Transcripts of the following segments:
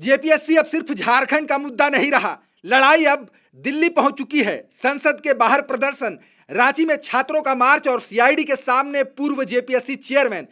JPSC अब सिर्फ झारखंड का मुद्दा नहीं रहा, लड़ाई अब दिल्ली पहुंच चुकी है। संसद के बाहर प्रदर्शन, रांची में छात्रों का मार्च और सीआईडी के सामने पूर्व जेपीएससी चेयरमैन।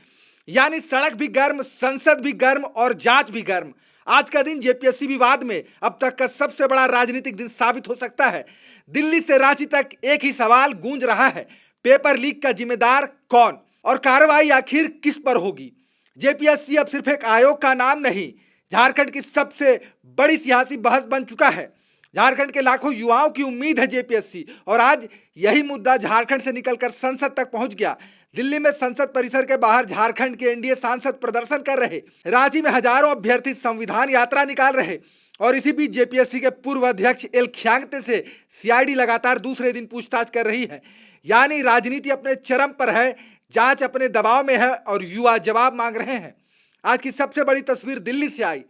यानी सड़क भी गर्म, संसद भी गर्म और जांच भी गर्म। आज का दिन जेपीएससी विवाद में अब तक का सबसे बड़ा राजनीतिक दिन साबित हो सकता है। दिल्ली से रांची तक एक ही सवाल गूंज रहा है, पेपर लीक का जिम्मेदार कौन और कार्रवाई आखिर किस पर होगी। जेपीएससी अब सिर्फ एक आयोग का नाम नहीं, झारखंड की सबसे बड़ी सियासी बहस बन चुका है। झारखंड के लाखों युवाओं की उम्मीद है जेपीएससी, और आज यही मुद्दा झारखंड से निकलकर संसद तक पहुंच गया। दिल्ली में संसद परिसर के बाहर झारखंड के एनडीए सांसद प्रदर्शन कर रहे, रांची में हजारों अभ्यर्थी संविधान यात्रा निकाल रहे, और इसी बीच जेपीएससी के पूर्व अध्यक्ष एल खियांग्ते से सीआईडी लगातार दूसरे दिन पूछताछ कर रही है। यानी राजनीति अपने चरम पर है, जांच अपने दबाव में है और युवा जवाब मांग रहे हैं। आज की सबसे बड़ी तस्वीर दिल्ली से आई।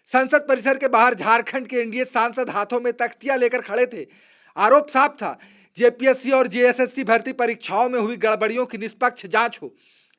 संसद परिसर के बाहर झारखंड के एनडीए सांसद हाथों में तख्तियां लेकर खड़े थे। आरोप साफ था, जेपीएससी और जेएसएससी भर्ती परीक्षाओं में हुई गड़बड़ियों की निष्पक्ष जांच हो,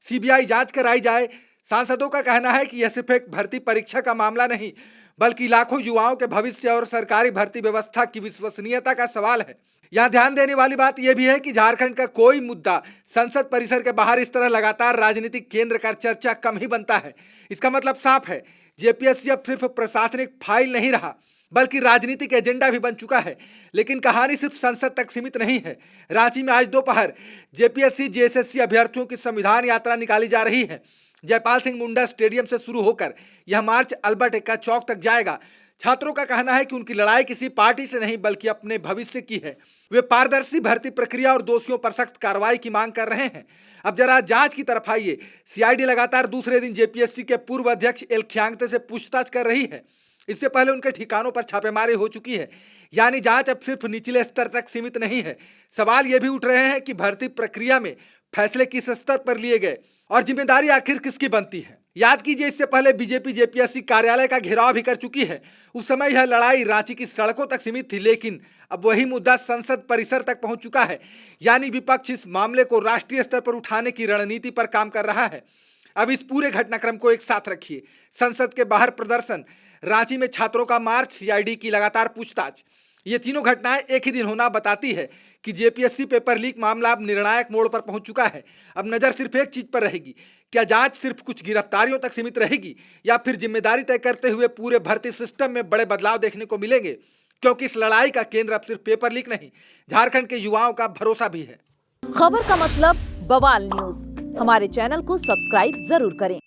सीबीआई जांच कराई जाए। सांसदों का कहना है कि यह सिर्फ एक भर्ती परीक्षा का मामला नहीं, बल्कि लाखों युवाओं के भविष्य और सरकारी भर्ती व्यवस्था की विश्वसनीयता का सवाल है। यहाँ ध्यान देने वाली बात यह भी है कि झारखंड का कोई मुद्दा संसद परिसर के बाहर इस तरह लगातार राजनीतिक केंद्र का चर्चा कम ही बनता है। इसका मतलब साफ है, जेपीएससी अब सिर्फ प्रशासनिक फाइल नहीं रहा, बल्कि राजनीतिक एजेंडा भी बन चुका है। लेकिन कहानी सिर्फ संसद तक सीमित नहीं है। रांची में आज दोपहर जेपीएससी जेएसएससी अभ्यर्थियों की संविधान यात्रा निकाली जा रही है। जयपाल सिंह मुंडा स्टेडियम से शुरू होकर यह मार्च अल्बर्ट एक्का चौक तक जाएगा। छात्रों का कहना है कि उनकी लड़ाई किसी पार्टी से नहीं, बल्कि अपने भविष्य की है। वे पारदर्शी भर्ती प्रक्रिया और दोषियों पर सख्त कार्रवाई की मांग कर रहे हैं। अब जरा जांच की तरफ आइए। सीआईडी लगातार दूसरे दिन जेपीएससी के पूर्व अध्यक्ष एल खियांग्ते से पूछताछ कर रही है। इससे पहले उनके ठिकानों पर छापेमारी हो चुकी है। यानी जांच अब सिर्फ निचले स्तर तक सीमित नहीं है। सवाल ये भी उठ रहे हैं कि भर्ती प्रक्रिया में फैसले किस स्तर पर लिए गए और जिम्मेदारी आखिर किसकी बनती है। याद कीजिए, इससे पहले बीजेपी जेपीएससी कार्यालय का घेराव भी कर चुकी है। उस समय यह लड़ाई रांची की सड़कों तक सीमित थी, लेकिन अब वही मुद्दा संसद परिसर तक पहुंच चुका है। यानी विपक्ष इस मामले को राष्ट्रीय स्तर पर उठाने की रणनीति पर काम कर रहा है। अब इस पूरे घटनाक्रम को एक साथ रखिए। संसद के बाहर प्रदर्शन, रांची में छात्रों का मार्च, सीआईडी की लगातार पूछताछ, ये तीनों घटनाएं एक ही दिन होना बताती है कि जेपीएससी पेपर लीक मामला अब निर्णायक मोड़ पर पहुंच चुका है। अब नजर सिर्फ एक चीज पर रहेगी, क्या जांच सिर्फ कुछ गिरफ्तारियों तक सीमित रहेगी या फिर जिम्मेदारी तय करते हुए पूरे भर्ती सिस्टम में बड़े बदलाव देखने को मिलेंगे। क्योंकि इस लड़ाई का केंद्र अब सिर्फ पेपर लीक नहीं, झारखंड के युवाओं का भरोसा भी है। खबर का मतलब बवाल न्यूज, हमारे चैनल को सब्सक्राइब जरूर करें।